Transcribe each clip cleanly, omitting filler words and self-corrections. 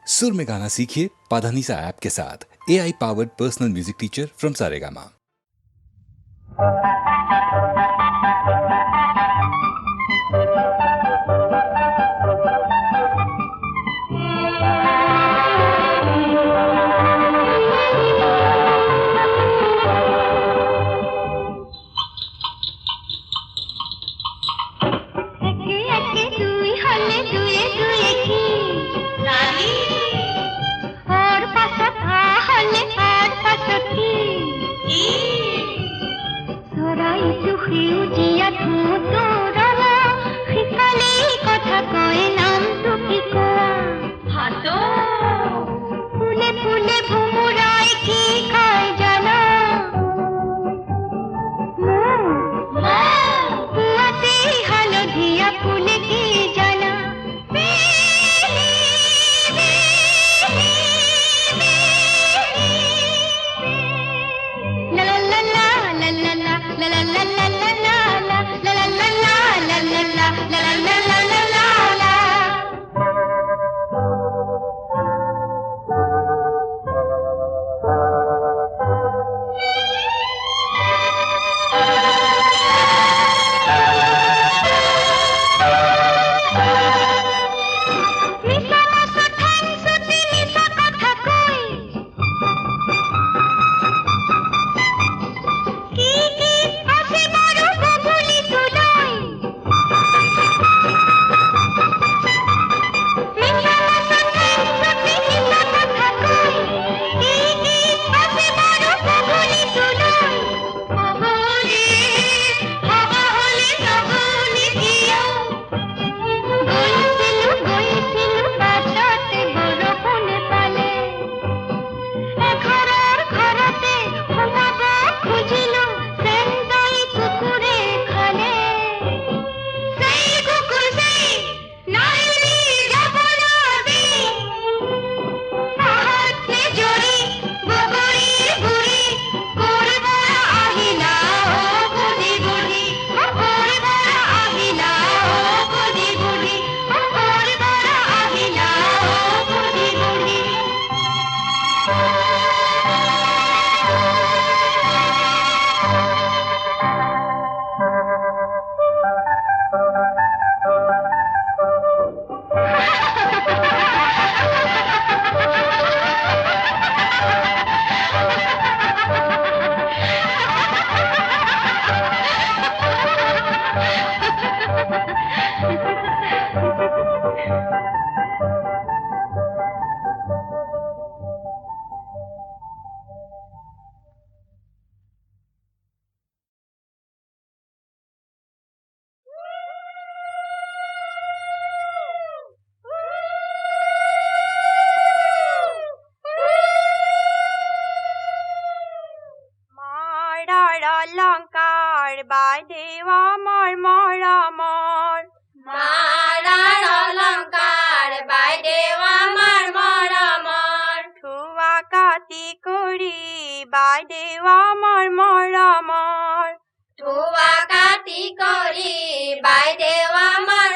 सुर में गाना सीखिए पाधानीसा ऐप के साथ। AI powered personal music teacher from Saregama. অলংকার বাই দেওয়া মর মর মারার অলংকার বাই দেওয়া মর মর ঠুয়া কাটি করি বাই দেওয়া মর মর ঠুয়া কাটি করি বাই দেওয়া মর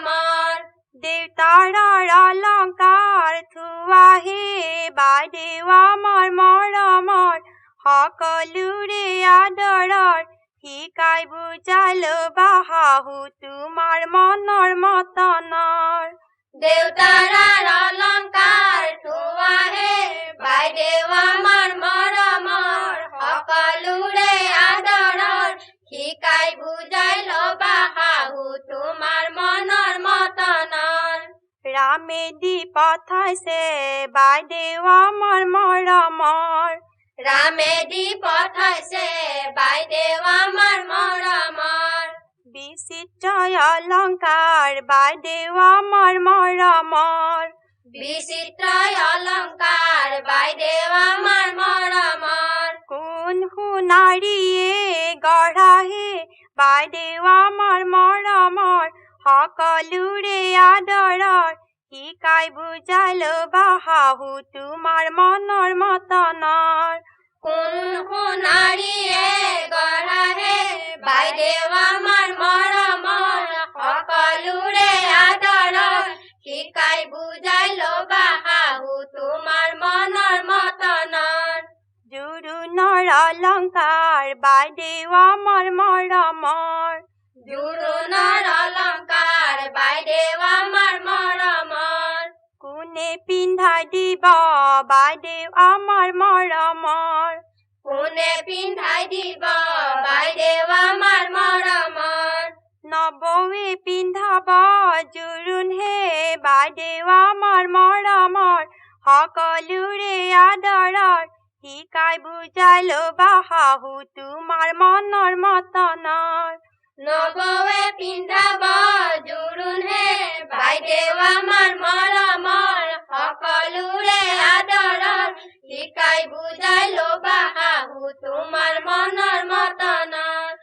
মর দেউতারার অলংকার থুয়া হে বাই দেওয়া মর মর সকলোৰে আদৰৰ শিকাই বুজালো বাহাহু তোমাৰ মনৰ মতনৰ দেউতাৰাৰ অলংকাৰ থোৱাহে বাই দেৱা মৰ সকলোৰে আদৰৰ শিকাই বুজাই লবা শাহু তোমাৰ মনৰ মতনৰ ৰামে দি পঠাইছে বাই দেৱা মৰ ৰামে দি পঠাইছে বাই দেৱা মৰ বিচিত্ৰ অলংকাৰ বাই দেৱা মৰ বিচিত্ৰ অলংকাৰ বাই দেৱা মৰ কোন সোণাৰীয়ে গঢ়াহে বাই দেৱা মৰ সকলোৰে আদৰৰ শিকাই বুজালো বাহাহু তোমাৰ মনৰ মতনৰ কোন সোণাৰীয়ে গঢ়াহে বাই দেৱা মৰ সকলোৰে আদৰৰ শিকাই বুজাই লবা অলংকার বাইদেউ আমার মরমর জুড়ুনার অলংকার বাইদেউ আমার মরমর কোনে পিন্ধাই দিব বাইদেউ আমার মরমর কোনে পিন্ধাই দিব বাইদেউ আমার মরমর নবমে পিন্ধাব জুৰুণ হে বাইদেউ আমাৰ মৰমৰ সকলোৰে আদৰৰ শিকাই বুজাই ল'বা শাহু তোমাৰ মনৰ মতনৰ নবৱে পিন্ধাব জোৰোণ হে বাইদেউ আমাৰ মৰমৰ সকলোৰে আদৰৰ শিকাই বুজাই ল'বা শাহু তোমাৰ মনৰ মতনৰ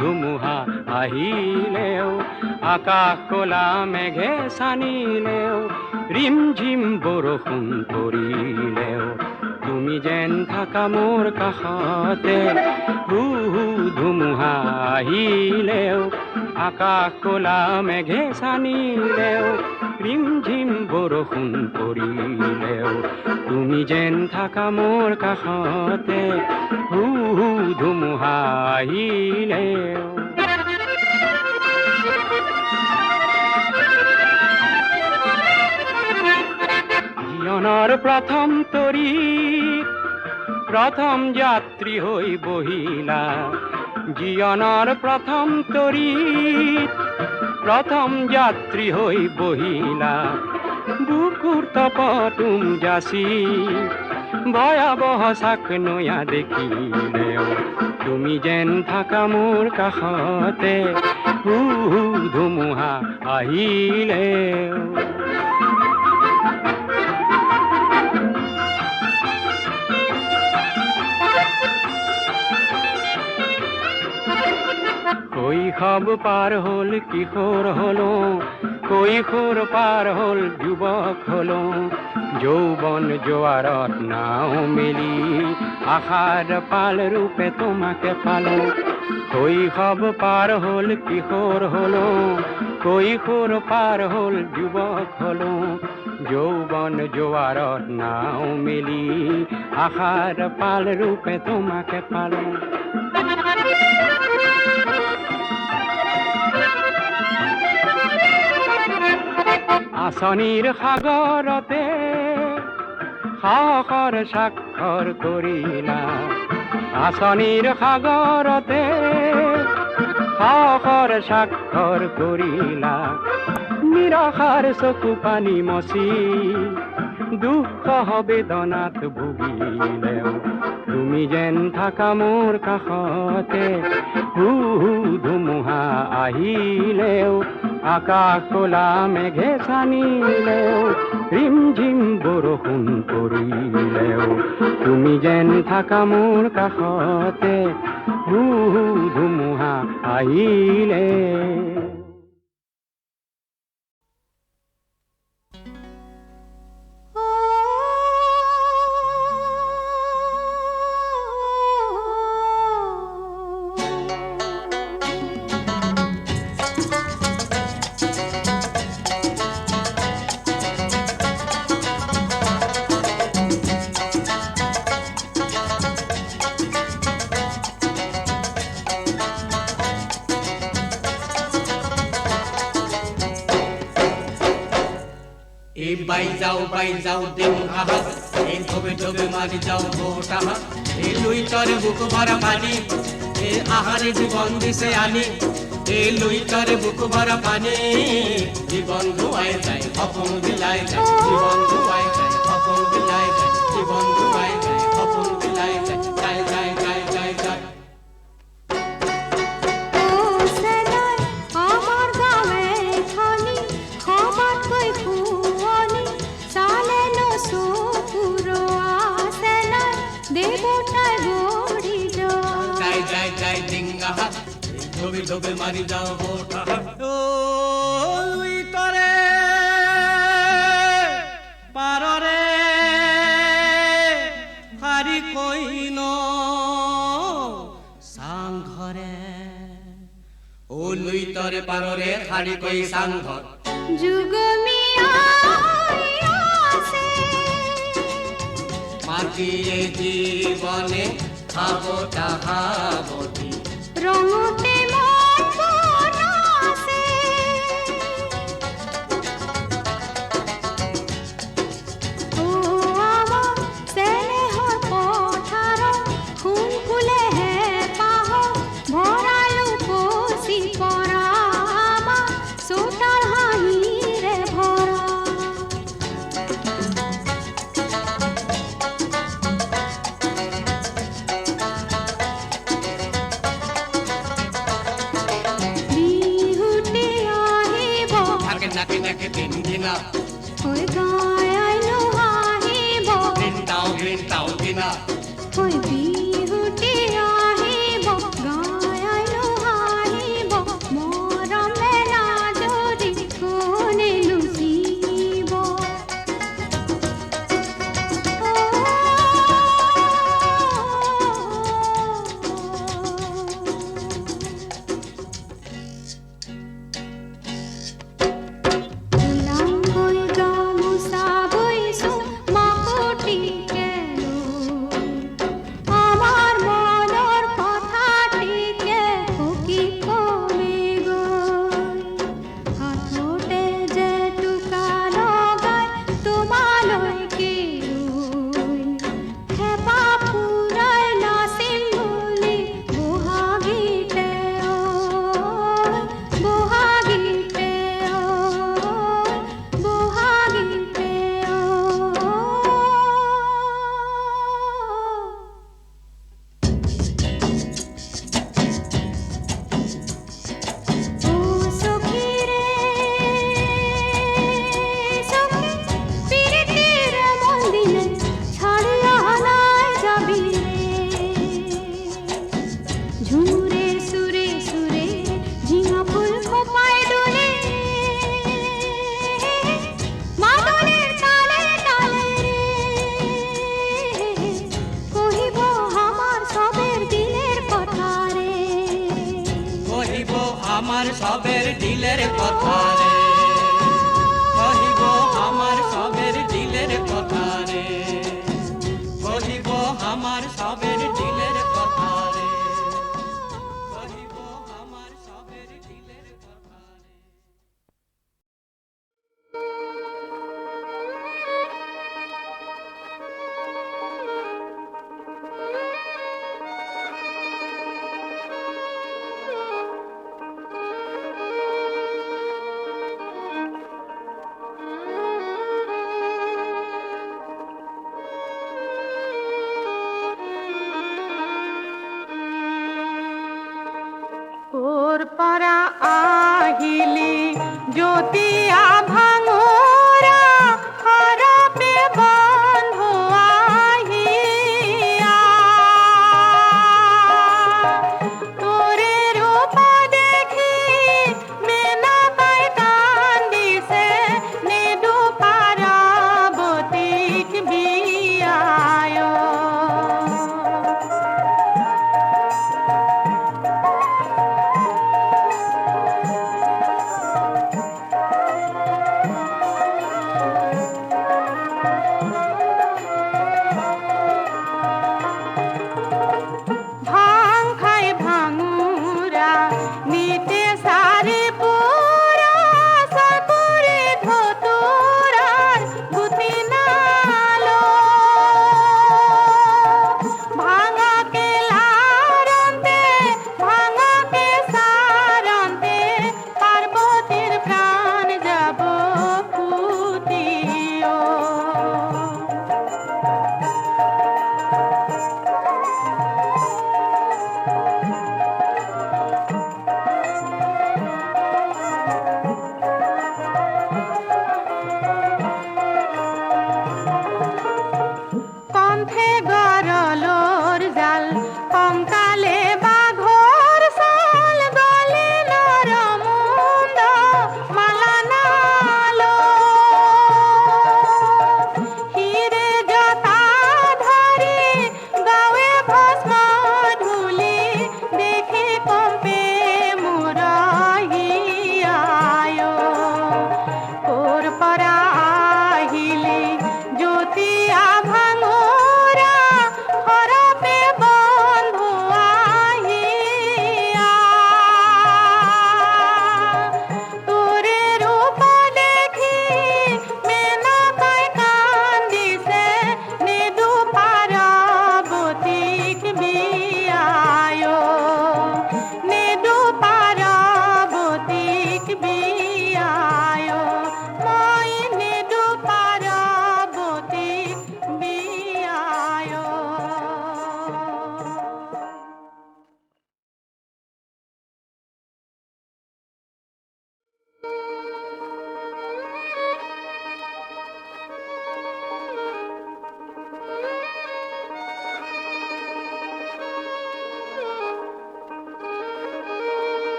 ধুমুহা আহিলেও আকাশ কলা মেঘে সানিলেও ৰিমঝিম বৰষুণ পৰিলেও তুমি যেন থাকা মোৰ কাষতে ধুমুহা আহিলেও আকাশ কলা মেঘে সানিলেও ৰিমঝিম বৰষুণ পৰিলেও তুমি যেন থাকা মোৰ কাষতে ধুমুহা আহিলেও জীৱনৰ প্ৰথম তৰিত প্ৰথম যাত্ৰী হৈ বহিলা জীৱনৰ প্ৰথম তৰিত প্ৰথম যাত্ৰী হৈ বহিলা বুকুৰ তপতুম যাচি ভয়াবহ চাক নয়া দেখিলেও তুমি যেন থাকা মোৰ কাষতে ধুমুহা আহিলেও শৈশৱ পাৰ হ'ল কিশোৰ হলো কৈশোৰ পাৰ হ'ল যুৱক হলো যৌৱন জোৱাৰত নাও মেলি আশাৰ পাল ৰূপে তোমাকে পালো শৈশৱ পাৰ হ'ল কিশোৰ হলো কৈশোৰ পাৰ হ'ল যুৱক হলো যৌৱন জোৱাৰত নাও মেলি আশাৰ পাল ৰূপে তোমাকে পালো আঁচনিৰ সাগৰতে সাহসৰ স্বাক্ষৰ কৰিলা আঁচনিৰ সাগৰতে সাহসৰ স্বাক্ষৰ কৰিলা নিৰাশাৰ চকু পানী মচি দুখ বেদনাত ভুগিলেও তুমি যেন থাকা মোৰ কাষতে ধুমুহা আহিলেও আকাশ কলা মেঘে সানিলেও ৰিমঝিম বৰষুণ পৰিলেও তুমি যেন থাকা মোৰ কাষতে ধুমুহা আহিলে বাই যাও দেউ আহাত এই ধবে ধবে মারি যাও ভোটাহাত এই লুইটারে বুক ভরা পানি এই আহারে জীবন দিছে আনি এই লুইটারে বুক ভরা পানি জীবন ধুয়ায় যায় হপন বিলায় যায় জীবন ধুয়ায় যায় হপন বিলায় যায় জীবন ধুয়ায় যায় হপন বিলায় যায় যায় যায় যায় যায় যায় দেবতায় গো ঢোবে মারি যাও বোটা ও লুই তরে পাররে হারি কইন সাংঘরে ও লুই তরে পাররে হারি কই সাংঘর মাতিয়ে জীবনে খাবো তাহাবতী রঙতে মন বনাসে ও আমার স্নেহর পথার ফুল ফুলে হে পাহ ভরালু কোসি পরা আমার সোটার হাহিরে ভরা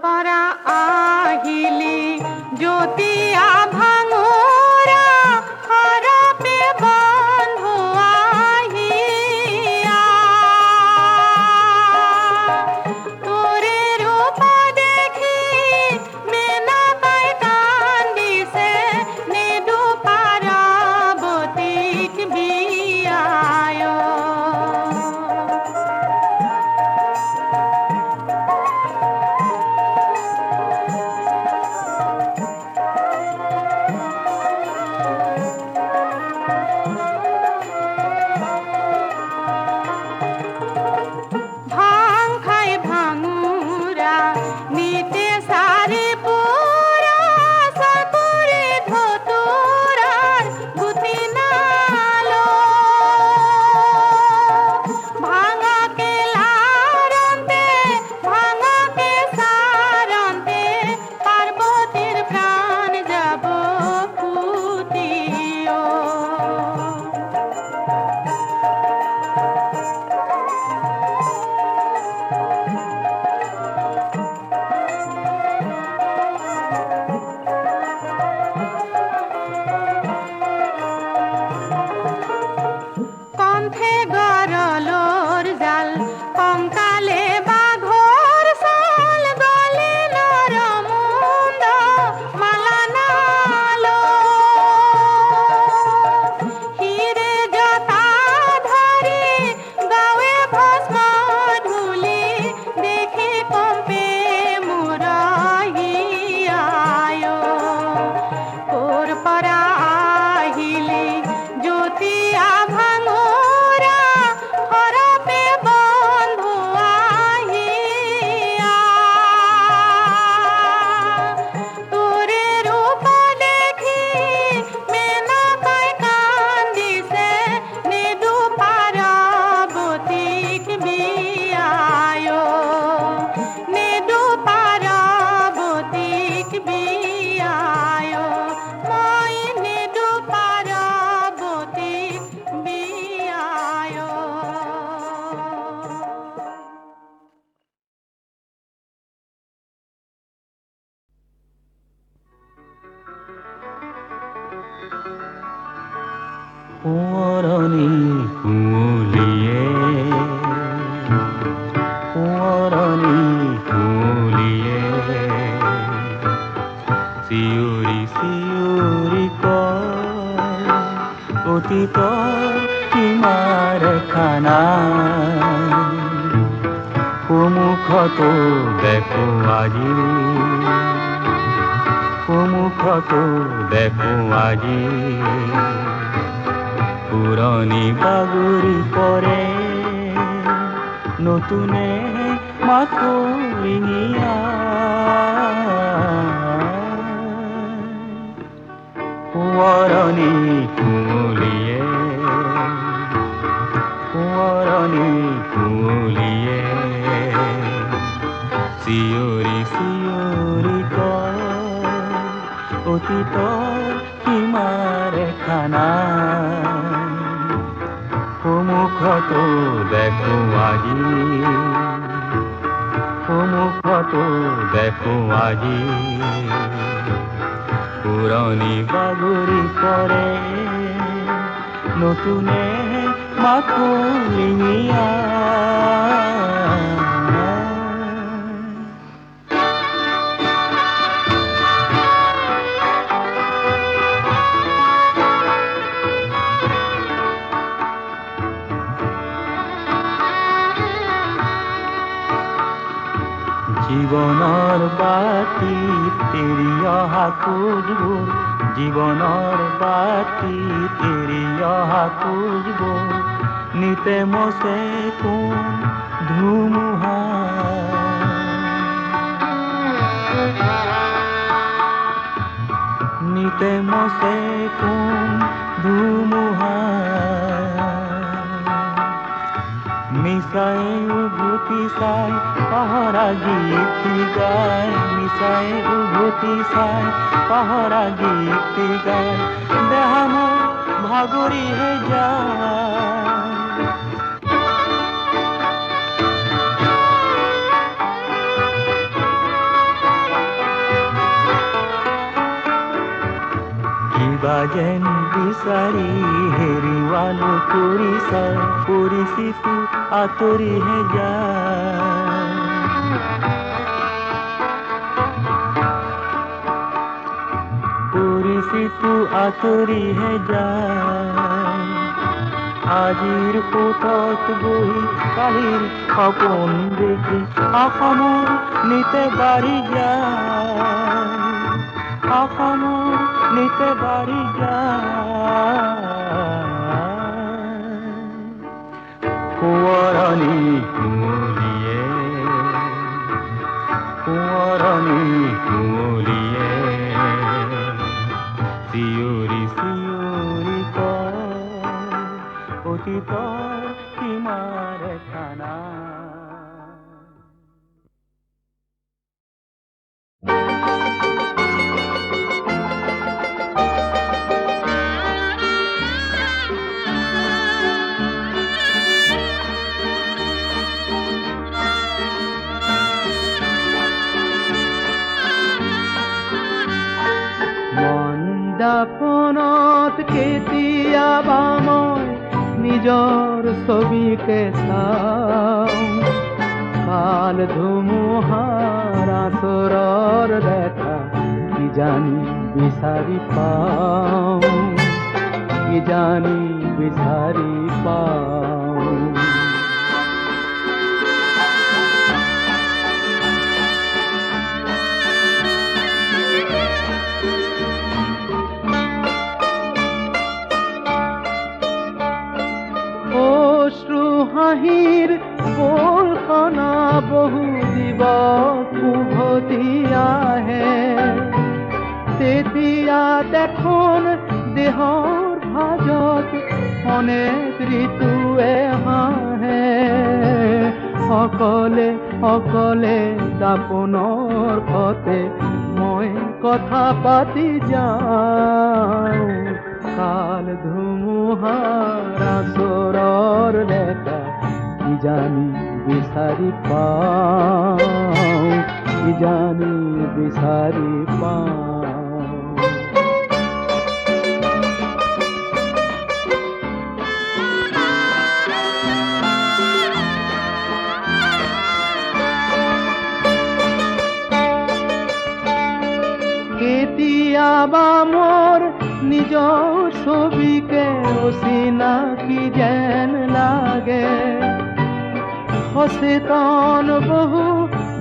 পৰা আহিলি জ্যোতিয়া ভাঙৰা হৰপে বন্ধু আহিয়া তোৰে ৰূপ দেখি মেনকাই কান্দিছে নিদু পাৰ্বতীক বিয়ায় ভাং খাই ভাঙুৰা নিতে সারি পুরা সাকুরে ধতুরার গুতি নালো ভাঙাকে লারন্তে ভাঙাকে সারন্তে পার্বতীর প্রাণ যাব ফুটিও কণ্ঠে গরলোর জাল কঙ্কালে বাঘর সাল গলে নরমুন্দ মালা নালো হিরে জটা ধরি গাৱে ভস্ম ধুলি দেখি কম্পে মুৰহিয়ায় কোৰ পৰা আহিলি জ্যোতিয়া ভাঙৰা হৰপে বন্ধু আহিয়া তোৰে ৰূপ দেখি মেনকাই কান্দিছে নিদু পাৰ্বতীক বিয়ায় নিদু পাৰ্বতীক বিয়ায় মই নিদু পাৰ্বতীক বিয়ায় সোঁৱৰণি কুঁৱলীয়ে সোঁৱৰণি কুঁৱলীয়ে চিঞৰি চিঞৰি কয় অতীতৰ সীমাৰ খানা সন্মুখতো দেখো আজি সন্মুখতো দেখো আজি পুৰণি বাগৰি পৰে নতুনে মাথোৰিঙিয়া সোঁৱৰণি কুঁৱলীয়ে সোঁৱৰণি কুঁৱলীয়ে চিঞৰি চিঞৰি কয় অতীতৰ সীমাৰে খানা সন্মুখতো দেখো আজি সন্মুখতো দেখো আজি পুৰণি বাগৰি পৰে নতুনে মাথোৰিঙিয়া জীৱনৰ বাতি তেৰি অহা খোজবোৰ জীৱনৰ বাতি তেৰি অহা খোজবোৰ নিতে মচে কোন ধুমুহা নিতে মচে কোন ধুমুহা মিছাই উভতি চাই পাহৰা গীত গায় মিছাই উভতি চাই পাহৰা গীত গায় দেহা মোৰ ভাগৰিহে যায় যেন বিচাৰি হেৰিৱালো কৰিছা পৰিচিতো আঁতৰিহে যায় পৰিচিতো আঁতৰিহে যায় আজিৰ পোতত বহি কালিৰ সপোন দেখি অসমৰ নিতে বাঢ়ি যায় অসমৰ নিতে বাঢ়ি যায় সোঁৱৰণি কুঁৱলীয়ে সোঁৱৰণি কুঁৱলীয়ে চিঞৰি চিঞৰি কয় অতীতৰ সীমাৰ খানা দাপনত কেতিয়াবা মই নিজৰ ছবিকে চাওঁ কাল ধুমুহাৰ আচৰৰ দেখা কিজানি বিচাৰি পাওঁ কিজানি বিচাৰি পাওঁ হাঁহিৰ বৰষুণা বহু দিৱস উভতি আহে তেতিয়া দেখোন দেহৰ ভাজত অনেক ঋতুৱে হাঁহে অকলে অকলে দাপোনৰ সতে মই কথা পাতি যাওঁ কাল ধুমুহাৰ আচৰৰ দেখা কিজানি বিচাৰি পাওঁ কিজানি বিচাৰি পাওঁ কেতিয়াবা মোৰ নিজৰ ছবিকে অচিনাকি যেন লাগে সচেতন বহু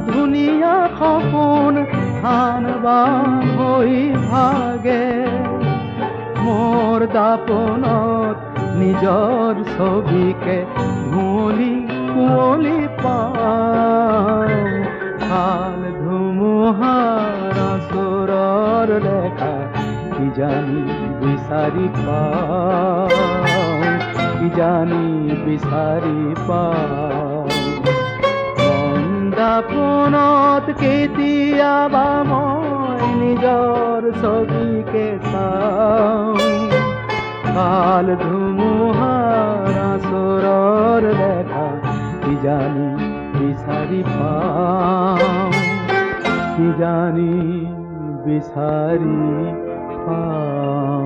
ধুনীয়া সপোন থান বান হৈ ভাগে মোৰ দাপোনত নিজৰ ছবিকে কুঁৱলী কুঁৱলী পাওঁ কাল ধুমুহাৰ আচৰৰ দেখা কিজানি বিচাৰি পাওঁ কিজানি বিচাৰি পাওঁ দাপোনত কেতিয়াবা মই নিজৰ ছবিকে চাওঁ কাল ধুমুহাৰ আচৰৰ দেখা কিজানি বিচাৰি পাওঁ কিজানি বিচাৰি পাওঁ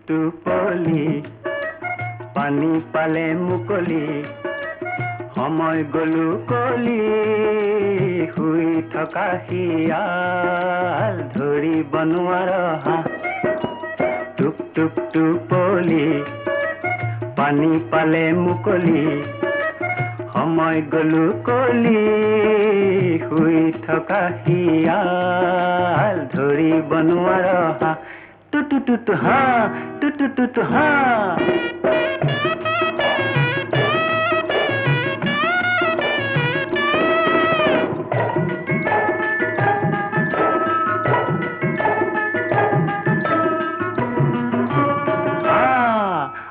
টোপলি পানী পালে মুকলি সময় গলো কলি শুই থকা শিয়াল ধৰিব নোৱাৰ হাঁহ টুপ টুপ টোপলি পানী পালে মুকলি সময় গলো কলি শুই থকা শিয়াল ধৰিব নোৱাৰ হাঁহ টুটু টুটু হাঁহ টুটু টুটু হাঁহ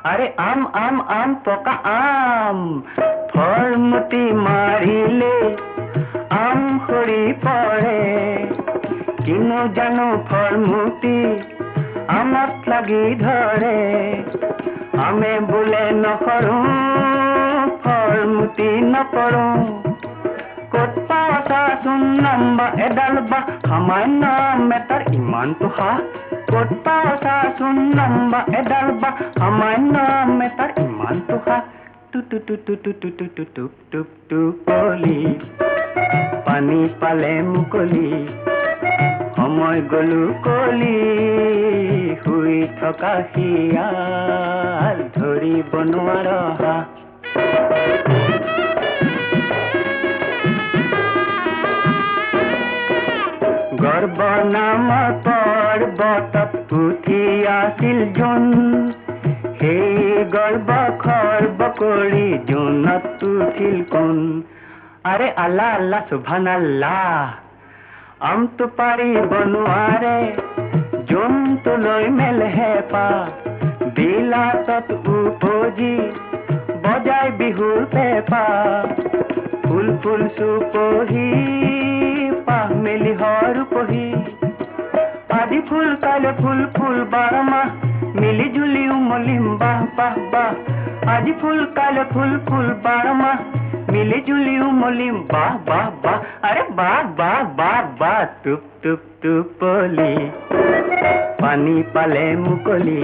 আৰে আম আম আম পকা আম ফলমুটি মাৰিলে আম সৰি পৰে কিনো জানো ফলমুটি আমত লাগি ধৰে আমে বোলে নকৰো ফলমুটি নকৰো ক'ত পাওঁ চাচোন নাম্বা এডাল বা সামান্য মেটাৰ ইমানটো হা ক'ত পাওঁ চাচোন নাম্বা এডাল বা সামান্য মেটাৰ ইমানটো হা টোপলি পানী পালে মুকলি সময় গলো কলি শুই থকা শিয়াল ধৰিব নোৱাৰা গৰ্ব নামৰ পৰ্বতত উঠি আছিল জোন সেই গৰ্ব খৰ্ব কৰি জোনত উঠিল কোন আৰে আল্লাহ আল্লাহ সুবহানাল্লাহ আমটো পাৰিব নোৱাৰে জোনটো লৈ মেলহে পা বিলাতত উপজি বজাই বিহুৰ পেপা ফুল ফুল চুপহি পাহ মেলি হৰ পহি আজি ফুল কাইলে ফুল ফুল বাৰমাহ মিলি জুলি উমলিম বাহ বাহ বাহ আজি ফুল কাইলে ফুল ফুল বাৰমাহ মিলি জুলি উমলিম বাহ বাহ বাহ আরে বাহ বাহ বাহ বাহ টোপলি পানী পালে মুকলি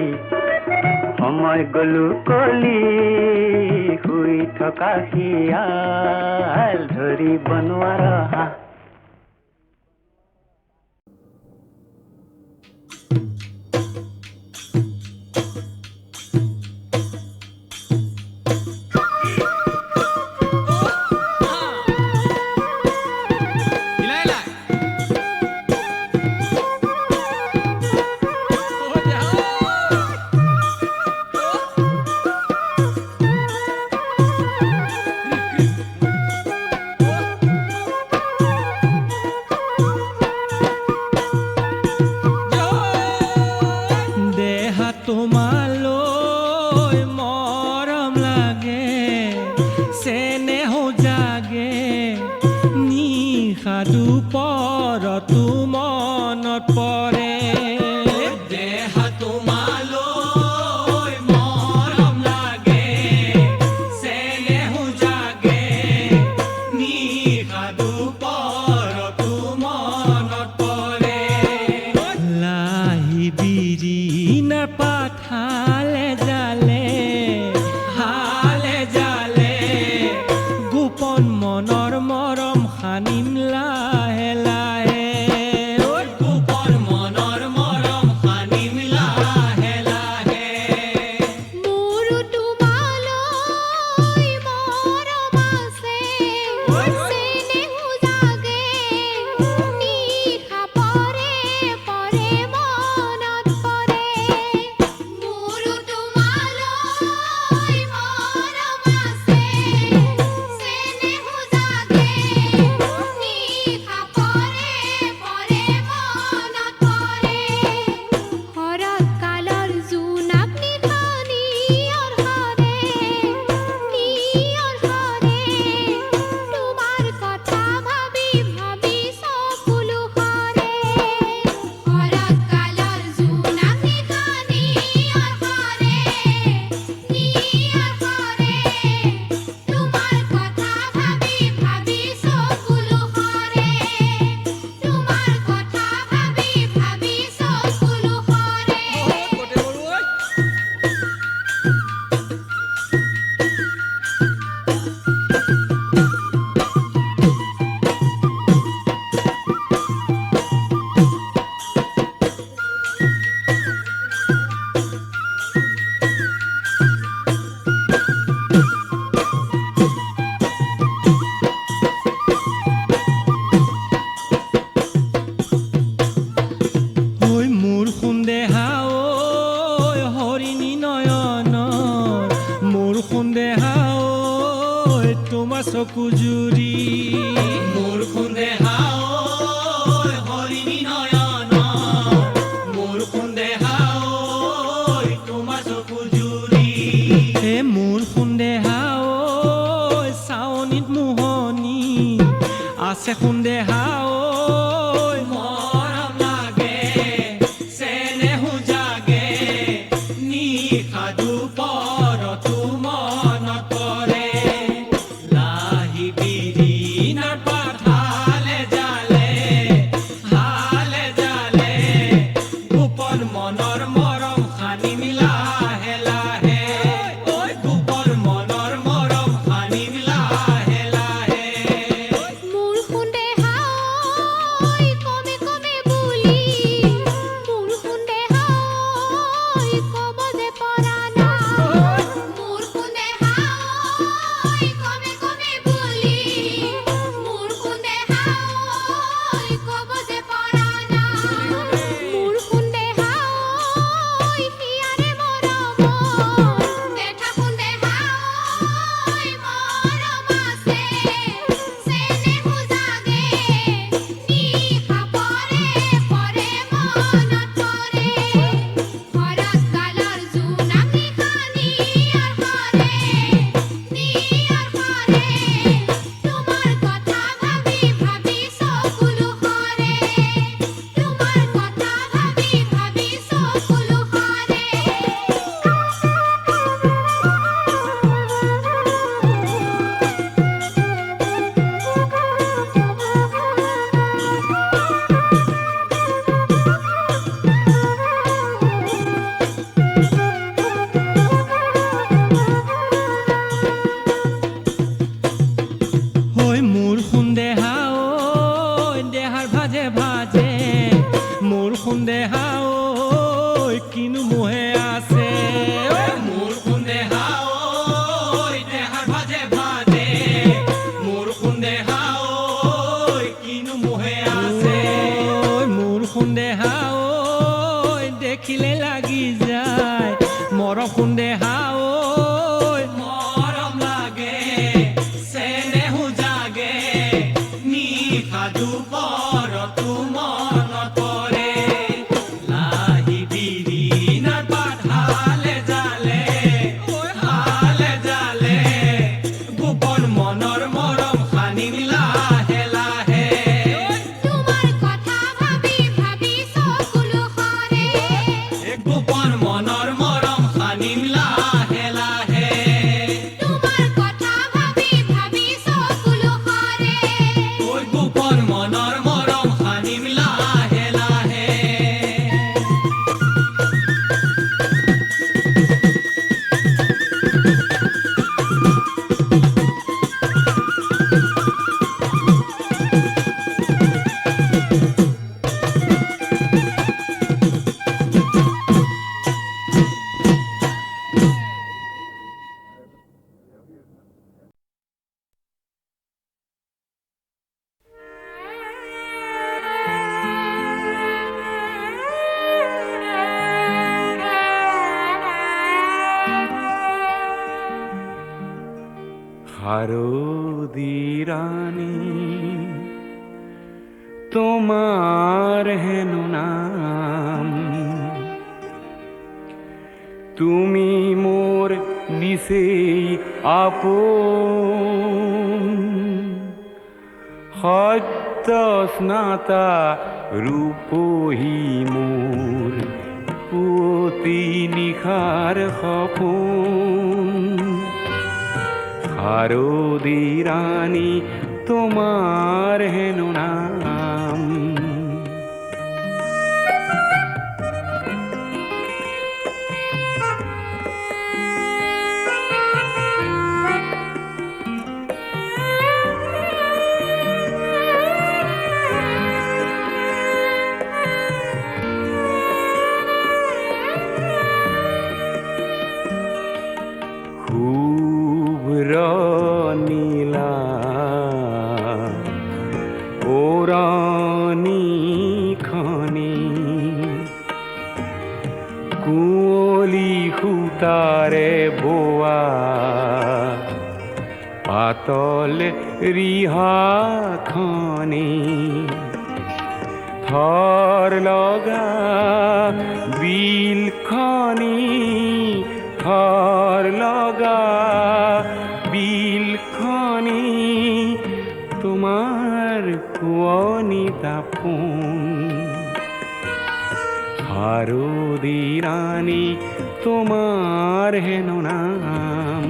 সময় গলো কলি শুই থকা শিয়াল ধৰিব নোৱাৰা চকুজুৰি মোৰ সন্দেহা হৰিণী নয়ন মোৰ সন্দেহা তোমাৰ চকুজুৰি হে মোৰ সন্দেহা চাৱনীত মোহনী আছে সন্দেহা মৰম লাগে চেনেহো জাগে নিশা দুপৰ দুপৰতো মনত পৰে লাহি বিৰি নাৰ পাত হালে জালে হালে জালে গোপন মনৰ মৰম সানিম লাহে লাহে তোমাৰ কথা ভাবি ভাবি চকুলো সৰে গোপন মনৰ মৰম সানিম লাহে লাহে তোমাৰ কথা ভাবি ভাবি চকুলো সৰে ঐ গোপন মনৰ মৰম সানিম লাহে লাহে হারদি রানী তোমার হেন নাম তুমি মোর নিশেই আপন সত্য স্নাতা রূপহী মোর পুতি নিশার সপোন হারদি রানী তোমার হেন নাম শুভ্র নীলা ওরানি খনি কুঁৱলী সূতাৰে বোৱা পাতল ৰিহাখনি থৰ লগা বিলখনি থৰ লগা বিলখনি তোমাৰ শুৱনি দাপোন হাৰদি ৰাণী তোমাৰ হেন নাম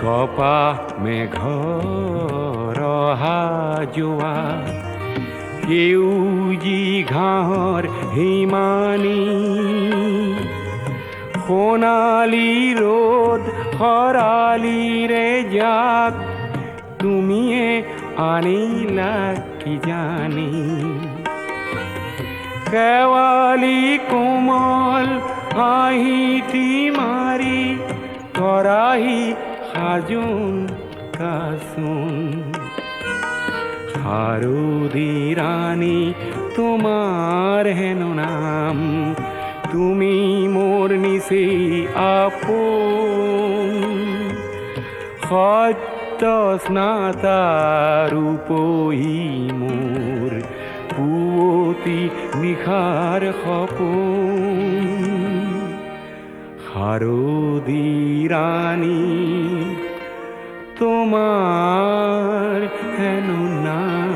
কপাহ মেঘৰ অহা যোৱা সেউজী ঘাঁহৰ হিমানী সোণালী ৰ'দ খৰালিৰে যাক তুমিয়ে আনিলা কি জানি শেৱালি কোমল হাঁহিটি মাৰি কৰাহি সাজোন কাচোন হাৰদি ৰাণী তোমাৰ হেন নাম তুমি মোৰ নিচেই আপোন সত্য স্নাতা ৰূপহী মোৰ পুৱতি নিশাৰ সপোন হাৰদি ৰাণী তোমাৰ হেন নাম